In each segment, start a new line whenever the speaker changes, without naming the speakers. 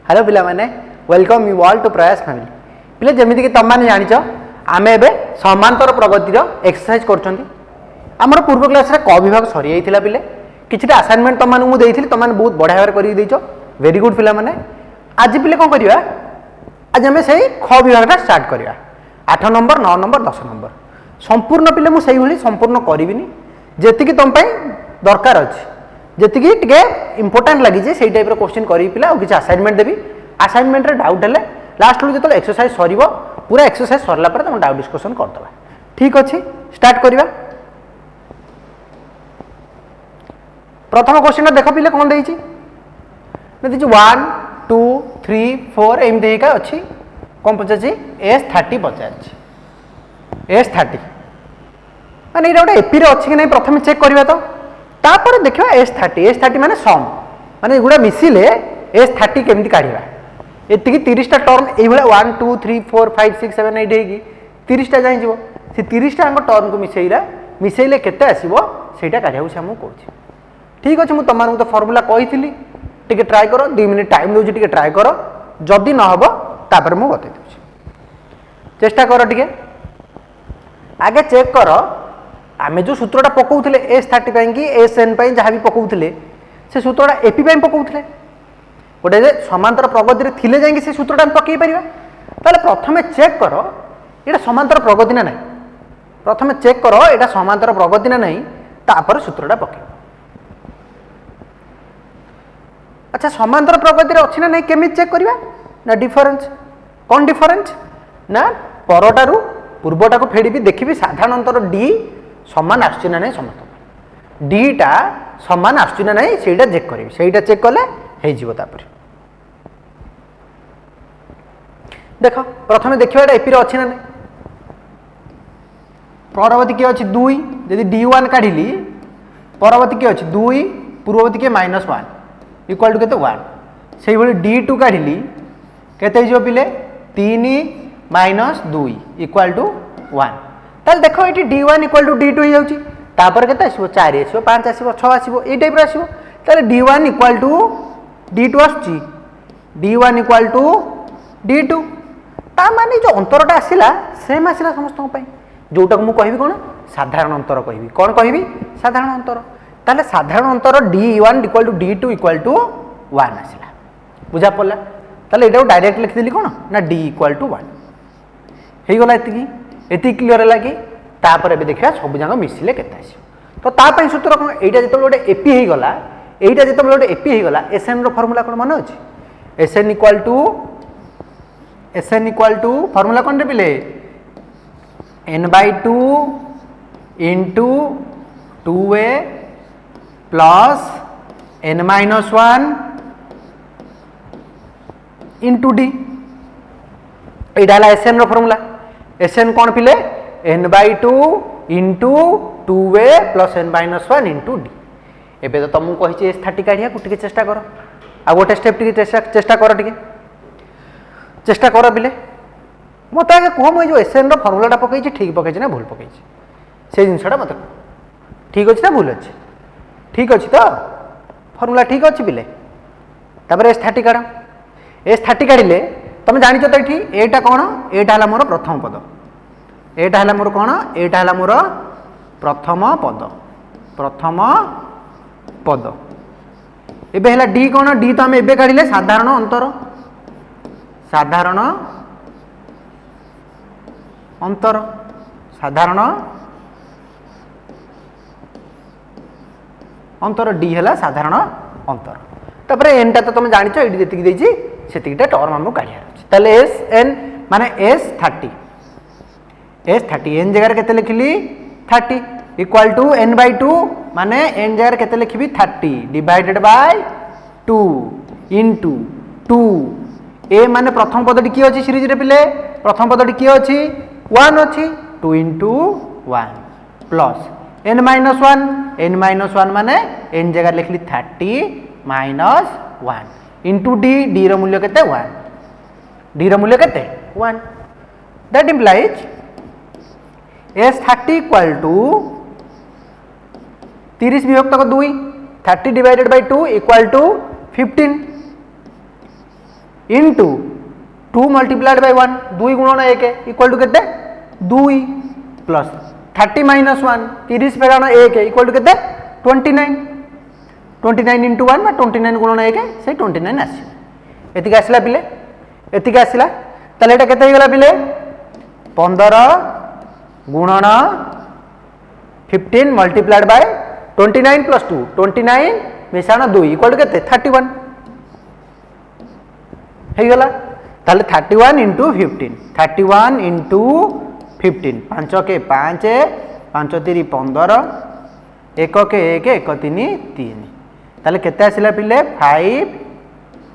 Hello पिला माने welcome you all to प्रयास फैमिली पिले जमीती कि तुम मैंने जानिच आम ए समांतर प्रगतिर एक्सरसाइज कर पूर्व क्लास क विभाग सरी जाता पिले किसी असाइनमेंट तुमको देती तुम बहुत बढ़िया भाव कर वेरी गुड पिला माने आज पिले कौन करवा आज आम से ख विभाग स्टार्ट करवा 8 नंबर 9 नंबर 10 नंबर संपूर्ण पिले मुझे संपूर्ण करी जी तुम दरकार अच्छे जी टे इंपोर्टाट लगी से टाइप क्वेश्चन करी पिला किसी असाइनमेंट देवी असाइनमेंट डाउट है लास्ट जो जो एक्सरसाइज सर पूरा एक्सरसाइज सरला तुम डाउट डिस्कसन करदे ठीक अच्छे स्टार्ट करवा। प्रथम क्वेश्चन देख पिले कौन देती 1 2 3 4 एमती अच्छी कौन पचार S30 पचार S30 माने ये गोटे एपी अच्छी कि नहीं प्रथम चेक करवा तो तापर देखा S30 माने सम माने गुड़ा मिसिले S30 केमती काढ़ा ये 30 टर्म ये 1 2 3 4 5 6 7 8 होगी 30 जाए से 30 टर्म को मिसेले केते आसीबो सेटा काढ़िया से आमको कहूँ ठीक अच्छे मुझे तुम तो फर्मूला कही टे ट्राए कर 2 मिनिट टाइम दूसरी टे ट्राए कर जदि न हम तापर मुझे बतई दूसरी चेष्टा कर टे आगे चेक कर आमे जो सूत्रटा पकाउले S30 कि SN जहाँ भी पकाउले से सूत्रटा एपी पकाउले गोटे समांतर प्रगति थिले जाएंगे से सूत्रटा पकई पारिबा ताले प्रथमे चेक कर ये समांतर प्रगति ना नहीं प्रथमे चेक कर ये समांतर प्रगति ना नहीं तापर सूत्रटा पकई। अच्छा समांतर प्रगति अच्छी ना नहीं केमी चेक करवा ना डिफरेंस कौन डिफरेंस ना परटारू पूर्वटा को फेड़ी देखी साधारणतर डी समान आसुची ना नहीं समस्त डीटा समान आसुची ना नहीं सेटा चेक करी सेटा चेक कले हो देख प्रथम देखा एपी अच्छी ना नहीं परवर्ती किए अच्छी 2 यदि D1 काढ़ी परवर्ती किए अच्छी 2 पूर्ववर्ती किए -1 इक्वाल टू के 1 से D2 काढ़ी केते हो पिले 3 - 2 इक्वाल टू 1 ताल देख ये D1 इक्वाल टू D2 हो जाऊँगी तापर के 4 आसो 5 आसो 6 आसो ये टाइप आसो ताले D1 इक्वाल टू D2 आसुची D1 इक्वाल टू D2 ता माने जो अंतरटा आसिला सेम आसिला समस्त जोटा को मुझे कह कौन साधारण अंतर कौन कह साधारण अंतर ताले साधारण अंतर D1 equal to D2 equal to 1 आसिला बुझा पड़ा ताले एटा डायरेक्ट लिखिदेली कौन ना D इक्वाल टू 1 हो गला एति क्लीयर है कि तापर एबे देखा सब जाक मिसिले केते आसी तो तापई सूत्र कौन एटा जतो गोटे एपी हो गला एटा जतो गोटे एपी हो गला SN रो फार्मूला कौन मन अछि SN इक्वल टू फार्मूला कौन रे पिले n/2 into 2a plus n-1 into d एटा है SN रो फार्मूला SN कौन पिले n/2 into 2a plus n-1 into d एबे तो तुमको कही S30 काढ़िया टे चेष्टा कर आ गोटे स्टेप टे चेष्टा कर टे चेष्टा कर पिले मत आगे कह मुझे SN रो फार्मूलाटा पकई ठीक पकई ना भूल पकई से जिनसा मत ठीक अच्छे ना भूल अच्छे ठीक अच्छे तो फार्मूला ठीक अच्छे पिले तापर S30 काढ़ S30 काढ़िले तुम जान तो ये एटा कौन एटा है मोर प्रथम पद एटा है मोर कौन एटा है मोर प्रथम पद एबे है डी कौन डी तो आम एबे काढ़िले साधारण अंतर साधारण अंतर डी है साधारण अंतर तापर एनटा तो तुम जान ये जी देती से टर्म आमको काढ़ियार अच्छे SN माने S30 एन जगार केते लिखिली 30 इक्वाल टू n/2 माने n जगार केते लिखिबी 30 डिवाइडेड बाय 2 इंटू 2 ए माने प्रथम पदटी किए अच्छी सीरीज रे पिले प्रथम पदटी किए अच्छी 1 अच्छी 2 इंटू 1 प्लस n-1 माने n जगार लिखिली 30 - 1 इंटू डी रो मूल्य केते 1 डी रो मूल्य केते 1 that implies S30 equal to 30 विभक्त 2 30 divided by 2 equal to 15 into 2 multiplied by 1 2 गुणन 1 इक्वल टू केते 2 प्लस 30 माइनस 1 30 फेराण 1 इक्वल टू केते 29 29 इंटू 1 बा 29 गुणन 1 से 29 आसी एतिक आसला पिले एतिक आसला ताले एटा केते गला पिले 15 गुणन 15 मल्टीप्लाइड बाय 29 प्लस 2 29 मिसाण 2 इक्वल टू केते 31 हे गला ताले 31 इंटू 15 31 इंटू 15 5 के 5 5 3 15 1 के 1 1 3 3 ताले केते आसिला पिले 5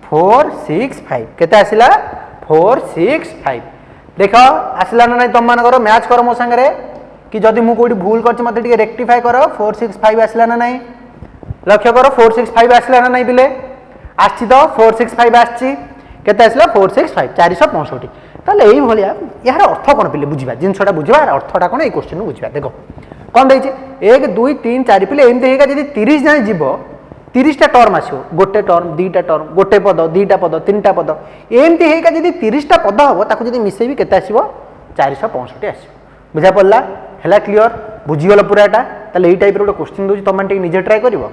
4 6 5 केते आसिला 4 6 5 देख आसला ना तुम मान मैच कर मो संगे कि जदि मु कोठी भूल करछि मते टिके रेक्टिफाई कर 4 6 5 आसला ना नहीं लक्ष्य कर 4 6 5 आसला ना नहीं पिले आछि तो 4 6 5 आछि केते आसला 4 6 5 465 ताले एई भलिया यार अर्थ कोन पिले बुझिबा जिनसटा बुझिबा अर्थटा कोन ए क्वेश्चन बुझिबा देखो कोन दैछि 1 2 3 4 पिले एमते हेका जदि 30 जाय जीवो 30 टा टर्म आसो गोटे टर्म दुईटा टर्म गोटे पद दुईटा पद तीनटा पद एमती हेका जदि 30 टा पद हबो ताको जदि मिसेबी केते आसीबो 465 आसीबो बुझा पड़ला हैला क्लियर बुझीगल पूरा एटा ताले एई टाइप रो क्वेश्चन दोछि तमन टिक निजे ट्राई करिवो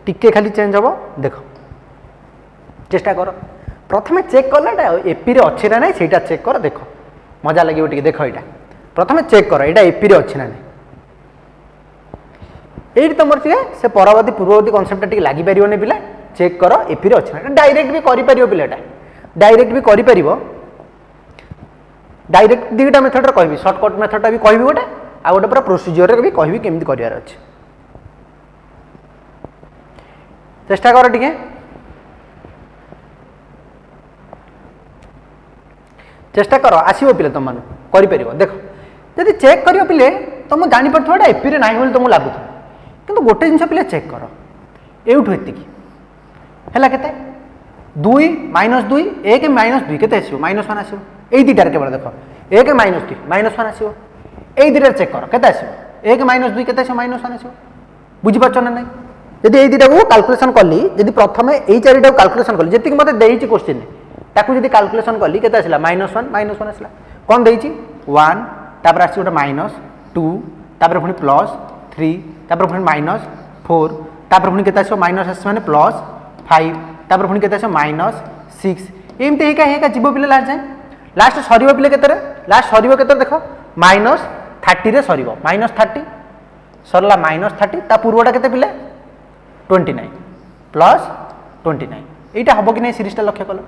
टिके खाली चेंज हबो देखो चेष्टा करो प्रथमे चेक करलाटा एपी रे अछि ना नै सेटा चेक कर देखो मजा लागिवो टिके देखो एटा प्रथमे चेक कर एटा एपी रे अछि ना नै एटी तुम से परवर्ती पूर्ववर्ती कनसेप्ट टी लगी पारे पिला चेक कर एपी अच्छे ना डायरेक्ट भी कर पिलाटा डायरेक्ट भी कर डायरेक्ट दुईटा मेथड कहि सर्टकट मेथडटा भी कहि गोटे आ गोटे पूरा प्रोसीजर भी कहि केमती करार अच्छे चेष्टा कर टिके चेष्टा कर आसो पिले तुम कर देख जब चेक कर पिले तुम जापर एपी ना तुमको लगुथ किंतु गोटे जिन पिले चेक कर एवठू एतिकी है केते 2 माइनस 2 1 माइनस 2 केते आसीबो माइनस 1 आसीबो एई दुईटार केवल देख 1 माइनस 2 माइनस 1 आसीबो एई दुईटार चेक कर केते आसीबो 1 माइनस 2 केते आसीबो माइनस 1 आसीबो बुझी पाछन ना नै यदि एई दुईटा को कैलकुलेशन कली यदि प्रथमे एई चारिटा को कैलकुलेशन कली जेतिक मते देइची क्वेश्चन ताकू यदि कैलकुलेशन कली केते आसीला माइनस 1 आसीला कोन देइची 1 तापर आसी गोटे माइनस 2 तापर पुनी प्लस 3 तापर पुनी माइनस 4 तापर पुनी केते आसीबो माइनस आसी माने प्लस 5 तापर पुनी केते आसीबो माइनस 6 एमते हेका हेका जीवो पिले लास्ट सरीबो पिले केते रे लास्ट सरीबो केते देखो माइनस 30 रे सरीबो माइनस 30 सरला माइनस 30 ता पूर्वटा केते पिले 29 प्लस 29 एटा हबो कि नै सीरीजटा लक्ष्य कलो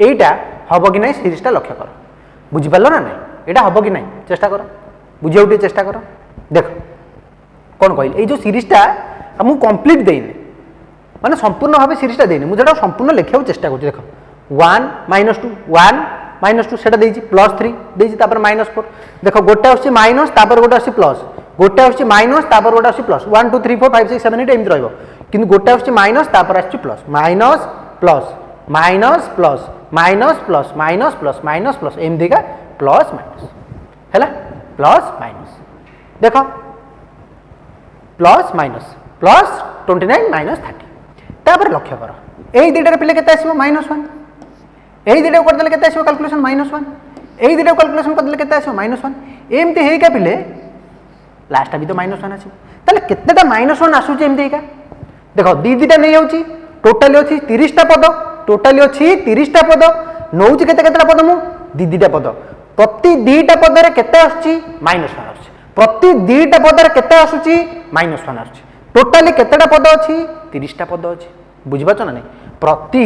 एटा हबो कि नै सीरीजटा लक्ष्य करो बुझी पालो ना नै एटा हबो कि नै चेष्टा करो बुझियो उठी चेष्टा करो देखो कौन कहल ये जो सीरीजटा मुझे कंप्लीट देनी माने संपूर्ण भाव सीरीजटा देनी मुझे संपूर्ण लिखा चेष्टा कर देख 1 माइनस 2 1 माइनस 2 सेटा देइछि प्लस 3 देइछि तापर माइनस 4 देखो गोटे आछि माइनस तापर गोटे आछि प्लस गोटे आछि माइनस तापर गोटे आछि प्लस 1 2 3 4 5 6 7 8 एमति रहइबो किंतु गोटे आछि माइनस तापर आछि plus minus plus minus plus minus plus minus plus minus plus एमति का प्लस माइनस हैला प्लस माइनस देखो प्लस माइनस प्लस 29 माइनस 30 तापर लक्ष्य कर एई दुईटार पिले केते आसीबो माइनस 1 एई दुईटा कर देले केते आसीबो कैलकुलेशन माइनस 1 एई दुईटा कैलकुलेशन कर देले केते आसीबो माइनस 1 एमते हेका पिले लास्ट भी तो माइनस 1 आसीबो ताले केतेटा माइनस 1 आसुची एमते हेका देखो दी दुईटा नै जाउची टोटली अछि 30 टा पद टोटली अछि 30 टा पद नौची केते केतेटा पद मु दी दुईटा पद प्रति दुईटा पदरे केते आसुची माइनस 1 आसुची प्रति दुईटा पदरे केते आसुची माइनस 1 आसुची टोटाली केतेटा पद अछि 30 टा पद अछि बुझि पाछ ना नै प्रति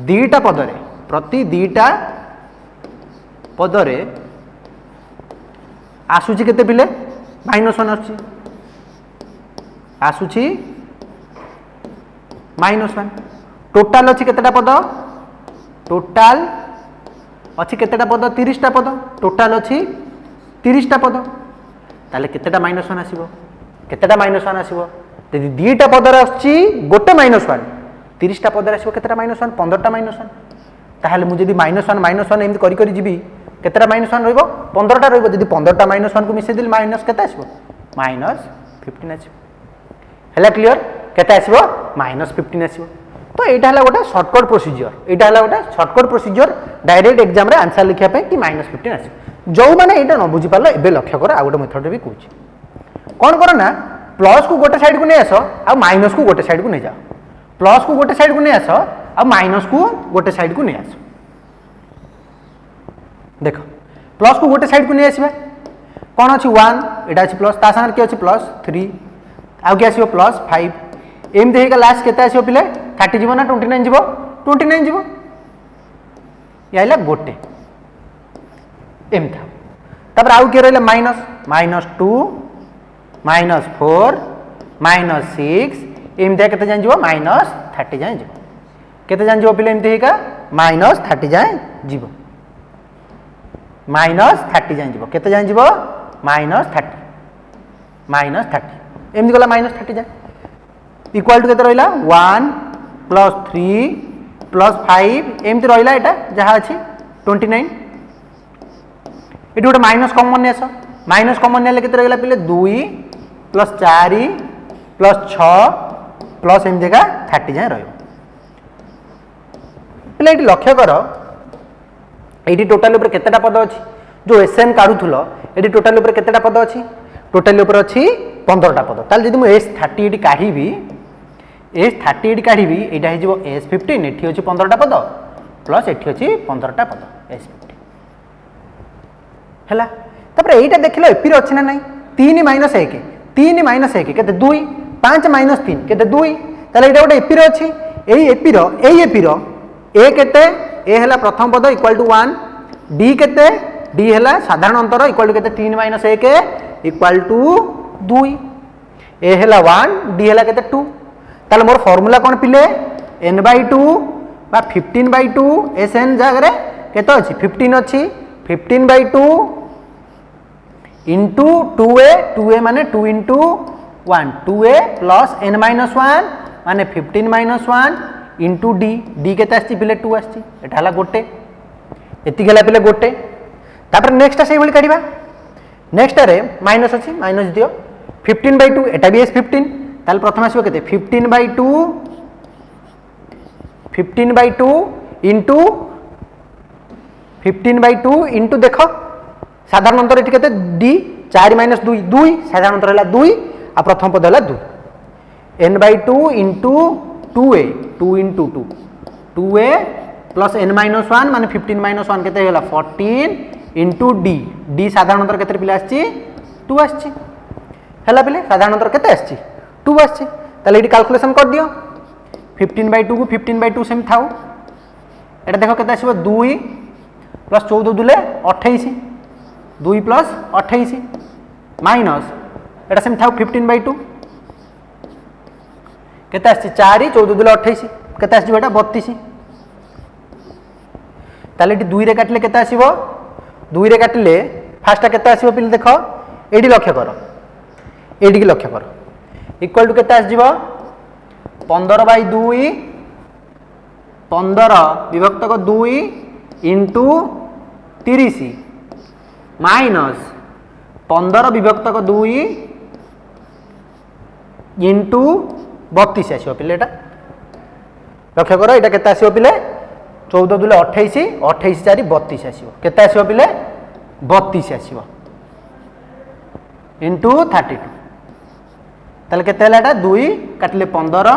दुईटा पदरे आसुची केते पिले माइनस 1 आसुची आसुची माइनस 1 टोटाल अछि केतेटा पद टोटाल अछि केतेटा पद 30 टा पद टोटाल अछि 30 टा पद ताले केतेटा माइनस 1 आसीबो केतेटा माइनस 1 आसीबो यदि दुईटा पदर आछि गोटे माइनस 1 30 टा पदर आसीबो केतेटा माइनस 1 15 टा माइनस 1 ताहाले मु जदि माइनस 1 एमति करि करि जिबी केतेटा माइनस 1 रहइबो 15 टा रहइबो जदि 15 टा माइनस 1 को मिसे दिल माइनस केते आसीबो माइनस 15 आसीबो हैला क्लियर केते आसीबो -15 आसीबो तो एटा हला गोटे शॉर्टकट प्रोसीजर एटा हला गोटे शॉर्टकट प्रोसीजर डायरेक्ट एग्जाम रे आंसर लिखिया पे कि -15 आसीबो जो माने एटा न बुझी पालो एबे लक्ष्य कर आ गोटे मेथड भी कहूची कोन करो ना प्लस को गोटे साइड को नै आसो आ माइनस को गोटे साइड को नै जाओ प्लस को गोटे साइड को नै आसो आ माइनस को गोटे साइड को नै आसो देखो प्लस को गोटे साइड को नै आसीबा कोन अछि 1 एटा अछि प्लस ता संगे के अछि प्लस 3 आ के आसीबो प्लस 5 एम देहिका लास्ट केते आसीबो पिले 30 जीवो ना 29 जीवो 29 जीवो याइला गोटे एम था तब आउ के रहले माइनस -2 -4 -6 एम दे केते जान जीवो -30 जान जीवो केते जान जीवो पिले एम देहिका -30 जान जीवो -30 जान जीवो केते जान जीवो -30 एमती गला -30 जाए इक्वल टू केते रहिला 1 + 3 + 5 एमती रहिला एटा जहा अछि 29 एटी गोटे माइनस कॉमन नेस माइनस कॉमन नेले केते रहिला पिले 2 + 4 + 6 प्लस एम जगह 30 जाए रहियो पिले एटी लक्ष्य कर एटी टोटल ऊपर केतेटा पद अछि जो एसएन काढुथलो एटी टोटल ऊपर केतेटा पद अछि टोटल ऊपर अछि 15टा पद ताल जदि मु S38 काढीबी S38 काढीबी एटा हे जिवो S15 एठी अछि 15टा पद प्लस एठी अछि 15टा पद S15 हला तपर एटा देखिलो एपी रे अछि ना नाही 3 - 1 3 - 1 केते 2 5 - 3 केते 2 ताले एटा गोटे एपी रे अछि एई एपी रो ए केते ए हला प्रथम पद इक्वल टू 1 डी केते डी हला साधारण अंतर इक्वल टू केते 3 - 1 इक्वल टू 2 ए हला 1 डी हला केते 2 ताले मोर फार्मूला कोन पिले n/2 बा 15/2 sn जागरे केते अछि 15 अछि 15/2 into 2a माने 2 into 1 2a plus n - 1 माने 15 - 1 into d d केते आछि पिले 2 आछि एटा हला गोटे एति गेला पिले गोटे तापर नेक्स्ट सेही भली काढिबा नेक्स्ट रे माइनस अछि माइनस दियो 15/2 एटा भी S15 ताल प्रथम आसीबो केते 15/2 into देखो साधारण अंतर एठी केते d 4 - 2 2 साधारण अंतर हला 2 आ प्रथम पद हला 2 n/2 into 2a 2 into 2 2a plus n - 1 माने 15 - 1 केते हला 14 into d d साधारण अंतर केते पिला आछि 2 आछि हला पिले साधारण अंतर केते आछि 2 आछि ताले एटी कैलकुलेशन कर दियो 15/2 को 15/2 सेम थाउ एटा देखो केते आसीबो 2 + 14 दुले 28 2 + 28 माइनस एटा सेम थाउ 15/2 केते आछि 4 14 दुले 28 केते आछि बेटा 32 ताले एटी 2 रे काटले केते आसीबो 2 रे काटले फास्ट केते आसीबो पिले देखो एडी लक्ष्य करो एडी की लक्ष्य करो इक्वल टू केते आसीबो 15/2 15 विभक्त को 2 into 30 माइनस 15 विभक्त को 2 into 32 आसीबो पिले एटा लक्ष्य करो एटा केते आसीबो पिले 14 दुले 28 28 4 32 आसीबो केते आसीबो पिले 32 आसीबो into 32 ताले केते हला एटा 2 काटले 15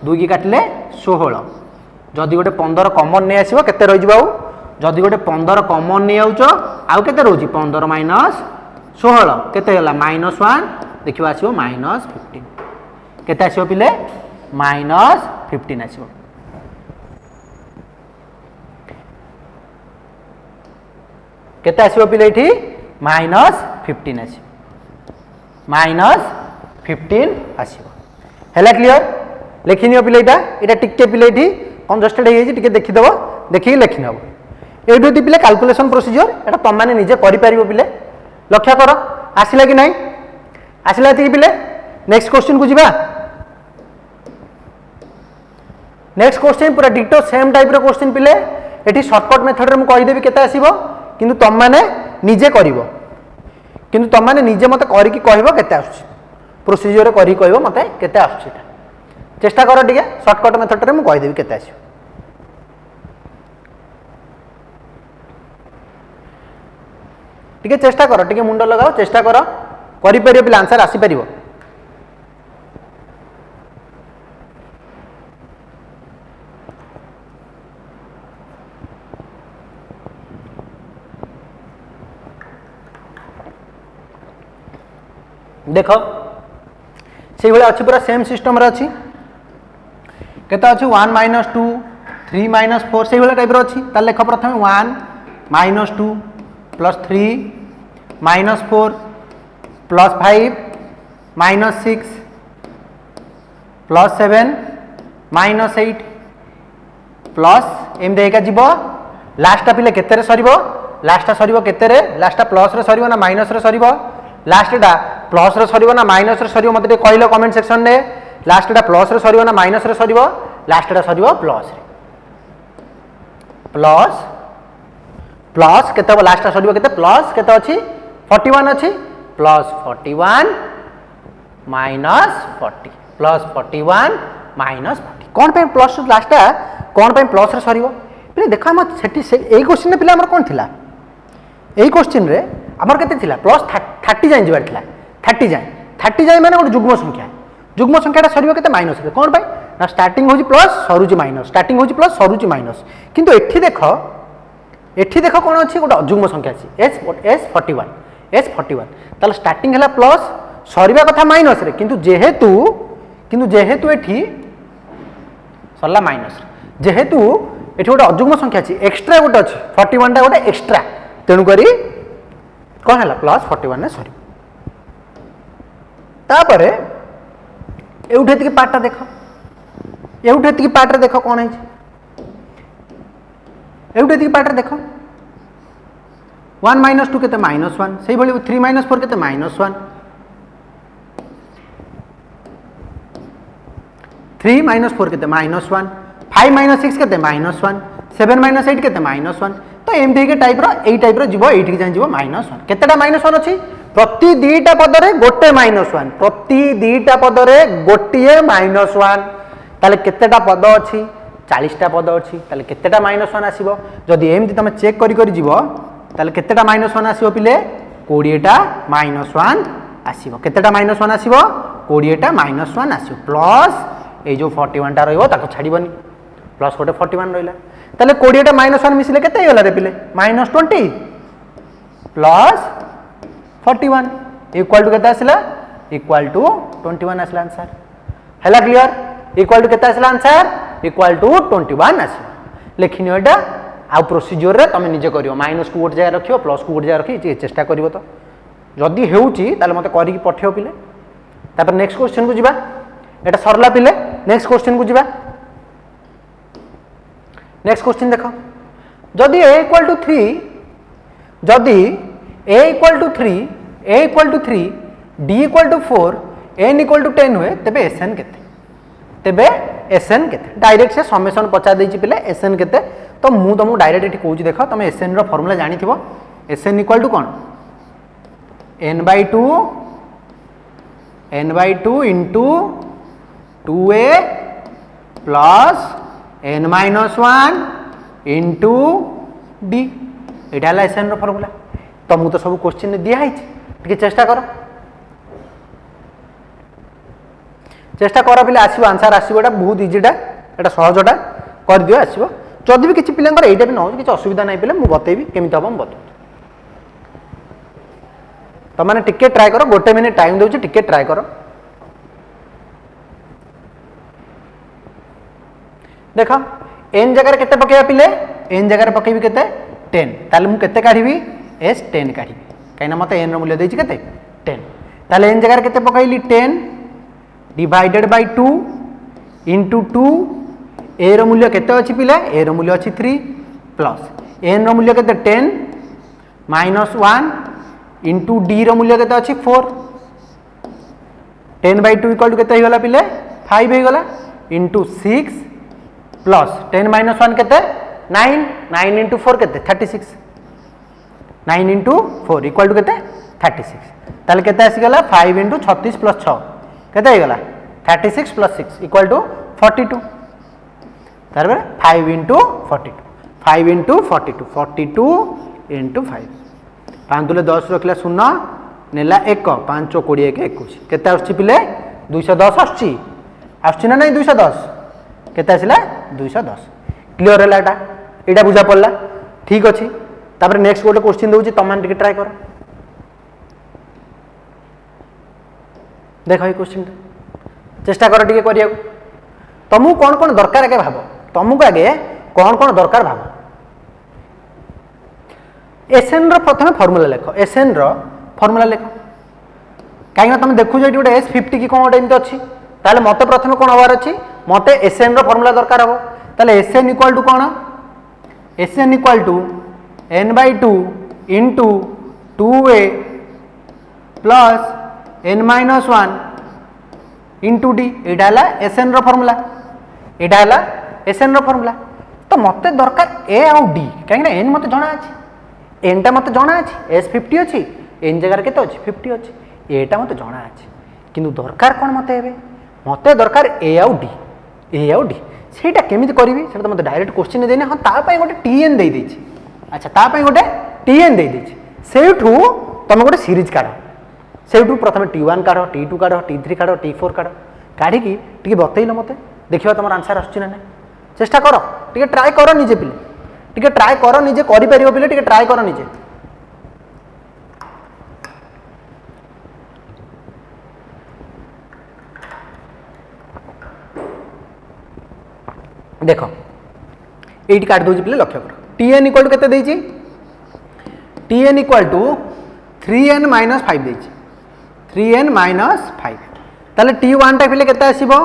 2 की काटले 16 जदि गोटे 15 कॉमन नै आसीबो केते रहि जिबाउ जदि गोटे 15 कॉमन नै आउचो आउ केते रहउची 15 - 16 केते हला -1 देखिबा आसीबो -15 केते आसीबो पिले -15 आसीबो केते आसीबो पिले एठी -15 आसीबो -15 आसीबो हैला क्लियर लिखि नियो पिले एटा टिके पिले एठी कंजस्टेड हे जे टिके देखि दबो देखि लिखि नबो एडुति पिले कैलकुलेशन प्रोसीजर एटा तम माने निजे करि परिबो पिले लक्ष्य करो आसिला कि नाही आसिला ति पिले नेक्स्ट क्वेश्चन को जिबा नेक्स्ट क्वेश्चन पूरा डिटो सेम टाइप रो क्वेश्चन पिले एठी शॉर्टकट मेथड रे मु कहि देबी केते आसीबो किंतु तम माने निजे करिवो किंतु तम माने निजे मते करि कि कहबो केते आछी प्रोसीजर रे करि कहबो मते केते आछी चेष्टा कर टिके सर्टकट मेथड रे मु कहि देबी केते आसी टिके चेष्टा कर टिके मुंड लगाओ चेष्टा कर करि परियो पिला आंसर आसी परियो देख से भाई अच्छी पूरा सेम सिस्टम रे अच्छी केते अच्छी 1 - 2 3 - 4 से भाई टाइप रो अच्छी ताले लेख प्रथम 1 - 2 + 3 - 4 + 5 - 6 + 7 - 8 प्लस एम देगा जीवो लास्टा पिले केते रे सरीबो लास्टा सरीबो केते रे लास्टा प्लस रे सरीबो ना माइनस रे सरीबो लास्टटा प्लस रे सरीबो ना माइनस रे सरीबो मते कहलो कमेंट सेक्शन रे लास्टटा प्लस रे सरीबो ना माइनस रे सरीबो लास्टटा सरीबो प्लस रे प्लस प्लस केते लास्टटा सरीबो केते प्लस केते अछि 41 अछि प्लस 41 माइनस 40 प्लस 41 माइनस 40 कोन पे प्लस लास्टटा कोन पे प्लस रे सरीबो पिले देखो हम सेठी से एई क्वेश्चन रे पिले हमर कोन थिला एई क्वेश्चन रे हमर केते थिला प्लस 30 जाय जिबार थिला 30 जाय माने जुग्म संख्याटा सरीबो केते माइनस रे कोन भाई ना स्टार्टिंग होजी प्लस सरुची माइनस स्टार्टिंग होजी प्लस सरुची माइनस किंतु एठी देखो कोन अछि गोटा अजुग्म संख्या अछि S 41 ताले स्टार्टिंग हला प्लस सरीबा कथा माइनस रे किंतु जेहेतु एठी सरला माइनस रे जेहेतु एठी गोटा अजुग्म संख्या अछि एक्स्ट्रा गोटा अछि 41 टा गोटा एक्स्ट्रा तेनु करी कोन हला प्लस 41 ने सरी तापरे एउठेति के पार्टटा देखो एउठेति के पार्ट रे देखो कोन है एउठेति के पार्ट रे देखो 1 - 2 केते -1 सेही भली 3 - 4 केते -1 3 - 4 केते -1 5 - 6 केते -1 7 - 8 केते -1 तो एमडी के टाइप रो एई टाइप रो जीवो एठी जाय जीवो -1 केतेटा -1 अछि प्रति दीटा पद रे गोटे -1 प्रति दीटा पद रे गोटिए -1 ताले केतेटा पद अछि 40 टा पद अछि ताले केतेटा -1 आसीबो जदी एमती तमे चेक करी करी जीवो ताले केतेटा -1 आसीबो पिले 20 टा -1 आसीबो केतेटा -1 आसीबो 20 टा -1 आसीबो प्लस ए जो 41 टा रहइबो ताको छाडीबनी प्लस गोटे 41 रहिला ताले 20 टा -1 मिसिले केते होला रे पिले -20 प्लस 41 इक्वल टू केते आसिला इक्वल टू 21 आसिला आंसर हैला क्लियर इक्वल टू केते आसिला answer equal to 21 आसिला लेखिनियो Etah uh procedure रे तमे निजे करियो माइनस को गोटे जगह रखियो प्लस को गोटे जगह रखि चेष्टा करिवो तो जदी हेउची ताले मते करी पठियो पिले तापर नेक्स्ट क्वेश्चन को जिबा एटा सरला पिले नेक्स्ट क्वेश्चन को जिबा नेक्स्ट क्वेश्चन देखो जदी a इक्वल टू 3 जदी a equal to 3 a equal to 3 d equal to 4 n equal to 10 हुए तेबे sn केते तेबे sn केते डायरेक्ट से समेशन पचा देछि पिले sn केते तो मु तुमको डायरेक्ट एठी कहूची देखो तुम sn रो फार्मूला जानि थिबो sn इक्वल टू कोन n/2 into 2a plus n-1 into d एटा हला sn रो फार्मूला तो मु तो सब क्वेश्चन दिया है टिके चेष्टा करो पिले आसीबो आंसर आसीबो एटा बहुत इजीटा एटा सहजटा कर दियो आसीबो जदि भी किछि पिलांकर एटा भी न हो किछि असुविधा नै पिले मु बतेबी केमिति हम बतो तो माने टिके ट्राई करो गोटे मिनिट टाइम देउछि टिके ट्राई करो देखो n जगह केते पकेबा पिले n जगह पकेबी केते 10 ताले मु केते काढिबी s 10 काढिबी काइना मते n रो मूल्य देछि केते 10 ताले n जगह केते पकाइली 10 डिवाइडेड बाय 2 इनटू 2 a रो मूल्य केते अछि पिले a रो मूल्य अछि 3 प्लस n रो मूल्य केते 10 माइनस 1 इनटू d रो मूल्य केते अछि 4 10/2 इक्वल टू केते हिगला पिले 5 हिगला इनटू 6 प्लस 10 माइनस 1 केते 9 9 इनटू 4 केते 36 9 इनटू 4 इक्वल टू केते 36 ताले केते आसी गला 5 इनटू 36 प्लस 6 केते हिगला 36 प्लस 6 इक्वल टू 42 तार 5 इंटू 42 5 इंटू 42 42 इंटू 5 5 दुले 10 रखला 0 नेला 1 5 20 के 21 केते आछी पिले 210 आछी ना नहीं 210 केते आसिला 210 क्लियर है एटा एटा बुझा पड़ला ठीक अच्छे तापर नेक्स्ट गोटे क्वेश्चन दूसरी तुम मैंने ट्राए कर देख ये क्वेश्चन चेष्टा कर टे तुमको कौन कौन दरकार आगे भाव तुमको आगे कौन कौन दरकार भाव एसएन प्रथम फर्मूला लेख एसएन फर्मूला लेख कहीं तुम देखु ये गोटे S50 की कौन गोटे एमती अच्छी ताले मत प्रथम कौन हबार अच्छी मत एसएन फर्मूला दरकार हम ताले एसएन इक्वल टू कौन SN equal to n/2 into 2a plus n-1 into D यहाँ एसएन फर्मूला यहाँ एसएन फर्मूला तो मत दरकार ए आउ डी कहीं एन मत जना अच्छे एन टा मत जना अच्छे S50 अच्छी एन जगार के 50 अच्छी एटा मत जना अच्छे किंतु दरकार कौन मत मत दरकार ए आउ डी सेटा केमी करी से मत डायरेक्ट क्वेश्चन देने हाँ तापाई गोटे टीएन दे देछि अच्छा तापाई गोटे टीएन दे देछि सेठू तुम गोटे सीरीज काढ़ सेठू प्रथम T1 काढ़ T2 काढ़ T3 काढ़ T4 काढ़ काढ़ी टी बतैल मत देखा तुम आंसर आसुना ना चेष्टा कर टे ट्राए कर निजे पिले टे ट्राए कर निजे कर पिले टे ट्राए कर निजे देख ये काट दूसरी पिले लक्ष्य कर Tn इक्वल टू के Tn इक्वल टू 3n - 5 देछि 3n - 5 ताले T1 टा पिले केते आसीबो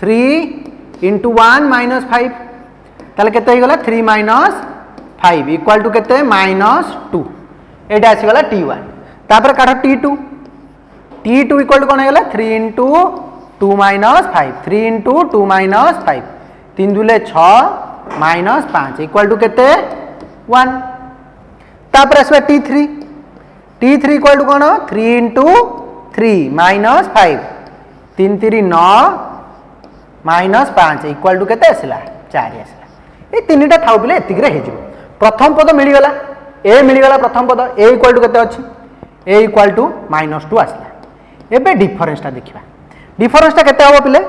3 इंटू 1 - 5 ताले केते हो गला 3 - 5 इक्वल टू केते -2 एटा आसी गला T1 तापर काढ T2 T2 इक्वल टू कोन हो गला 3 into 2 - 5 3 into 2 - 5 3 Dhule 6 - 5 equal to केते 1 तापर आसबा T3 इक्वल टू कौन 3 इंटू 3 - 5 3 3 9 - 5 इक्वल टू केते आसला 4 आसला ये तीनटा थाउ पिले एतिक रे हेजिबो प्रथम पद मिलिगला ए मिलिगला प्रथम पद ए इक्वल टू केते अछि ए इक्वल टू -2 आसला एबे डिफरेंसटा देखिबा डिफरेंसटा केते होबो पिले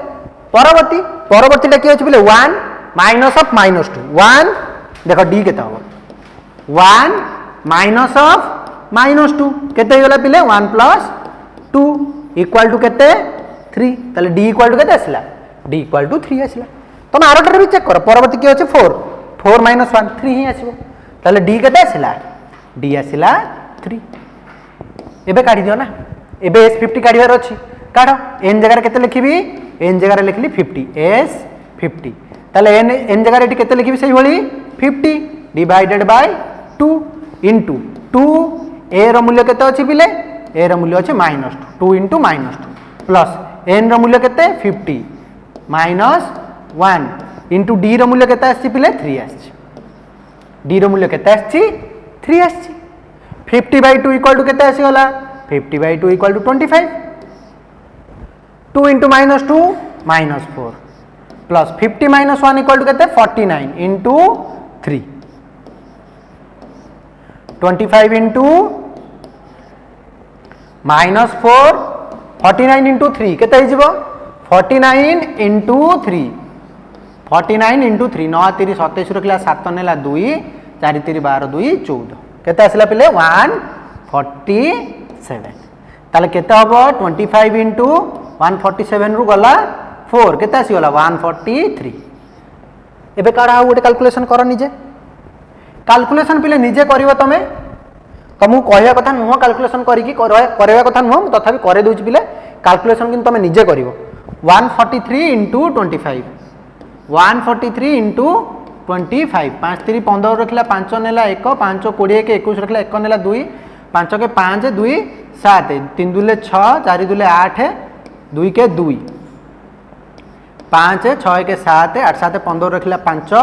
परवर्ती परवर्तीटा कि अछि पिले 1 माइनस ऑफ -2 1 देखो डी केते होबो 1 माइनस ऑफ -2 केते गला पिले 1 प्लस 2 इक्वल टू केते 3 ताले d इक्वल टू केते आसला d इक्वल टू 3 आसला तुम आरोटर भी चेक कर परवर्ती कि अछि 4 4 - 1 3 ही आसीबो ताले d केते आसला d आसला 3 एबे काढी दियो ना एबे S50 काढिबार अछि काढ n जगह केते लिखिबी n जगह लिखली 50 S50 ताले n जगह एटी केते लिखिबी सही भली 50 डिवाइडेड बाय 2 इंटू 2 ए रो मूल्य केते अछि पिले ए रो मूल्य अछि -2 2 इंटू -2 प्लस n रो मूल्य केते 50 -1 इंटू d रो मूल्य केते आछि पिले 3 आछि d रो मूल्य केते आछि 3 आछि 50/2 इक्वल टू केते आछि गला 50/2 equal to 25 2 into -2 -4 plus 50 - 1 equal to केते 49 इंटू 3 25 इंटू -4 49 इंटू 3 केते हिजबो 49 इंटू 3 49 इंटू 3 9 3 27 रखला 7 नेला 2 4 3 12 2 14 केते आसला पिले 147 ताले केते हबो 25 इंटू 147 रु गला 4 केते आसी गला 143 एबे काढा गोटे कैलकुलेशन कर निजे कैलकुलेशन पिले निजे करिवो तमे तुमको कहवा कथा नुह कैलकुलेशन करवा कथा नुह तथापि करे दूची पिले कैलकुलेशन किंतु तमे निजे करिवो 143 इंटू 25 143 इंटू 25 5 3 15 रखला 5 नेला 1 5 20 के 21 रखला 1 नेला 2 5 के 5 2 7 3 दुले 6 4 दुले 8 2 के 2 5 6 के 7 8 7 15 रखला 5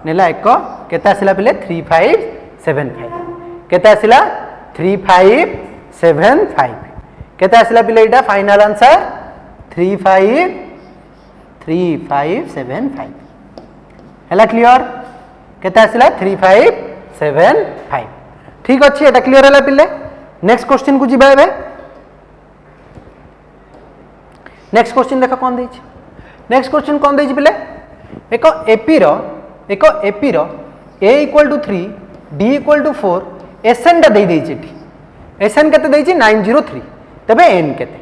नेला 1 केते आसिला पिले 3575 केते आसिला 3575 केते आसिला पिले एटा फाइनल आंसर 3575 3575 है क्लीयर केते आसिला 3575 ठीक अच्छे एटा क्लीयर है पिले नेक्स्ट क्वेश्चन को जीवा एबे नेक्स्ट क्वेश्चन देखो कौन देछि नेक्स्ट क्वेश्चन कौन देछि पिले एक एपी रो a equal to 3 d equal to 4 SN टा दे देछि एसएन केते देछि 903 तबे n केते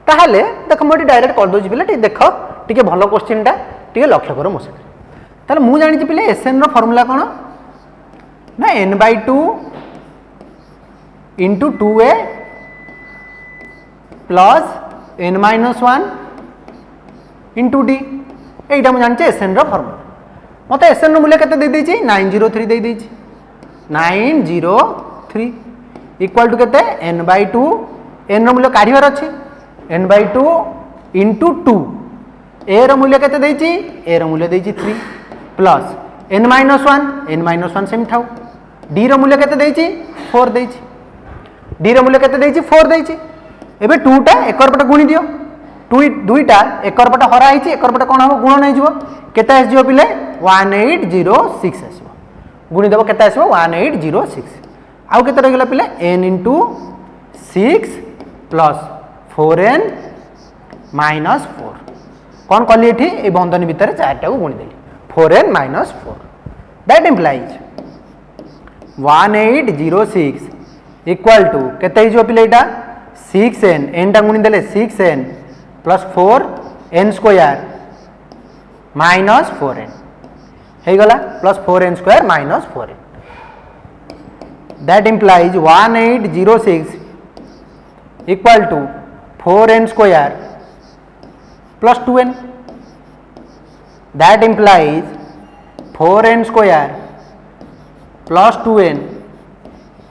ताहले देखो मोटी डायरेक्ट कर दोछि पिले देखो टिके भलो क्वेश्चन टा टिके लक्ष्य करो मोसे ताहले मु जानि छि पिले एसएन रो फार्मूला कोन ना n/2 into 2a plus n-1 into d एटा मुझे जानचे एसएन रो फार्मूला मते एसएन रो मूल्य केते दे देछि 903 दे देछि 903 इक्वल टू केते n/2 n रो मूल्य काढिबार अछि n/2 into 2 a रो मूल्य केते देछि a रो मूल्य देछि 3 प्लस n-1 सेम थाउ d रो मूल्य केते देछि 4 देछि d रो मूल्य केते देछि 4 देछि एबे 2 टा एकर पट गुणी दियो 2 टा एकर पट हरा हिची एकर पट कोन हो गुण नै जिवो केते आस जिवो पिले 1806 आसीबो गुणी देबो केते आसीबो 1806 आउ केते रहिला पिले n into 6 plus 4n minus 4 कोन कली एठी ए बंधन भीतर चारटा को गुणी देली 4n minus 4 that implies 1806 equal to केते हिजो पिले एटा 6n n टा गुणी देले 6n plus 4n square minus 4n हे गला plus 4n square minus 4n that implies 1806 equal to 4n square plus 2n that implies 4n square plus 2n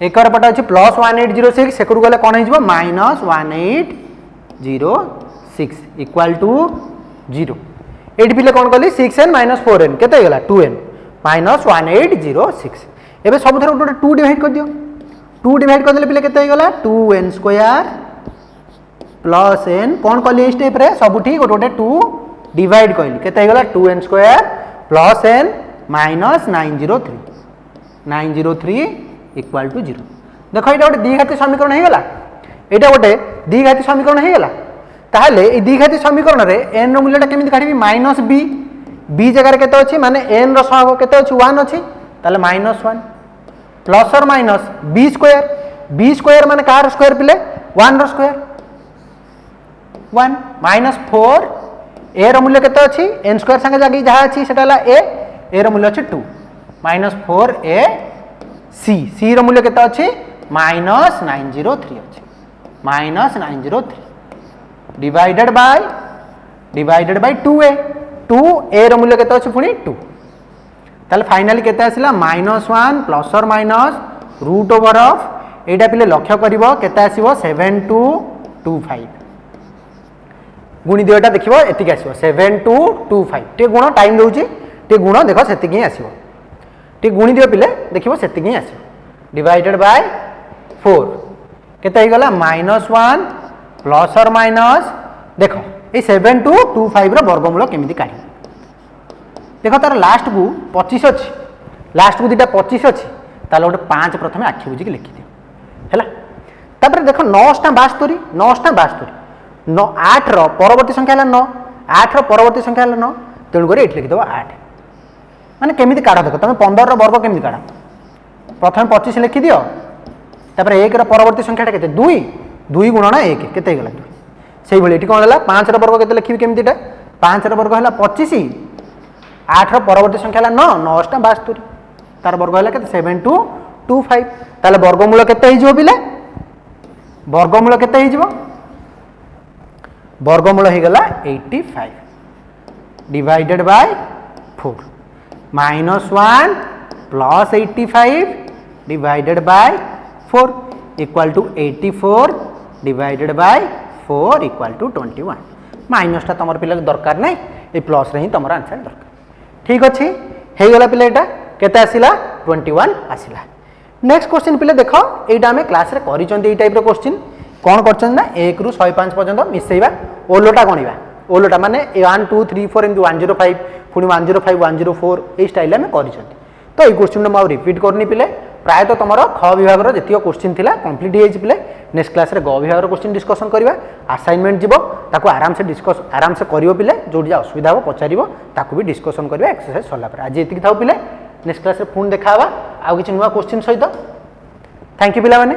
एकर पट अछि प्लस 1806 सेकरु गले कोन हिजबो माइनस 1806 इक्वल टू 0 एटी पिले कोन कली 6n माइनस 4n केते गेला 2n माइनस 1806 एबे सब थर उडे 2 डिवाइड कर दियो 2 डिवाइड कर देले पिले केते गेला 2n स्क्वायर प्लस n कोन कली ए स्टेप रे सबुठी गोटे 2 डिवाइड कइली केते गेला 2n square plus n minus 903 equal to 0 देखो एटा गोटे द्विघाती समीकरण हे गेला एटा गोटे द्विघाती समीकरण हे गेला ताहले ए द्विघाती समीकरण रे n रो मूल्यटा केमिति काढिबी माइनस b b जगह रे केते अछि माने n रो सहग केते अछि 1 अछि ताले माइनस 1 प्लस और माइनस b स्क्वायर माने कार स्क्वायर पिले 1 रो स्क्वायर 1 माइनस 4 a रो मूल्य केते अछि n स्क्वायर संगे जागी जहा अछि सेटा ला a रो मूल्य अछि 2 माइनस 4a c रो मूल्य केते अछि माइनस 903 अछि माइनस 903 डिवाइडेड बाय 2a रो मूल्य केते अछि पुनी 2 ताले फाइनली केते आसिला -1 प्लस और माइनस रूट ओवर ऑफ एटा पिले लक्ष्य करिवो केते आसीबो 7225 गुणी दियोटा देखिवो एतिक आसीबो 7225 टे गुण टाइम दोउची टे गुण देखो सेतिक ही आसीबो टे गुणी दियो पिले देखिवो सेतिक ही आसीबो डिवाइडेड बाय 4 केते गला -1 प्लस और माइनस देखो ए 7225 रो वर्गमूल केमिति काढी देखो तार लास्ट को 25 अछि लास्ट को दिटा 25 अछि ताले गोटे 5 प्रथमे आखि बुझी के लिखि दियो हैला तापर देखो 9 टा 72 9 8 रो परवर्ती संख्या हला 9 8 रो परवर्ती संख्या हला 9 तेणु करे एठी लिखि दबो 8 माने केमिति काढा देखो तमे 15 रो वर्ग केमिति काढा प्रथमे 25 लिखि दियो तापर 1 रो परवर्ती संख्याटा केते 2 2 गुणन 1 केते गेला 2 सेही भली एठी कोन हला 5 रो वर्ग केते लिखिबी केमितिटा 5 रो वर्ग हला 25 8 रो परवर्ती संख्या हला 9 9 टा 72 तार वर्ग हला केते 7225 ताले वर्गमूल केते हि जो बिले वर्गमूल केते हि जिवो वर्गमूल हि गला 85 divided by 4 -1 plus 85 divided by 4 equal to 84 divided by 4 equal to 21 minus टा तमर पिला दरकार नै ए प्लस रे ही तमर आंसर दरकार ठीक अछि हे गला पिला एटा केते आसिला 21 आसिला नेक्स्ट क्वेश्चन पिला देखो एटा हमें क्लास रे करिचंती ए टाइप रो क्वेश्चन कोन करचन ना 1 रु 105 पर्यंत मिसेइबा ओलोटा गणिबा ओलटा माने 1 2 3 4 एमती 105 पुणी 105 104 ये स्टाइल आम कर तो ये क्वेश्चन मुझे रिपीट करनी पिले प्रायतः तुम ख विभाग जी क्वेश्चन थी कंप्लीट हो पिले नेक्स्ट क्लास ग विभाग क्वेश्चन डिस्कसन करवा असाइनमेंट जीव ताको आराम से डिस्कस आराम से करियो पिले जो असुविधा हो पचारिबो ताको भी डिस्कसन करवा एक्सरसाइज सरला पर आज एतिक थाउ पिले नेक्स्ट क्लास रे पुणी देखा आउ किछि नुवा क्वेश्चन सहित थैंक यू पिला माने।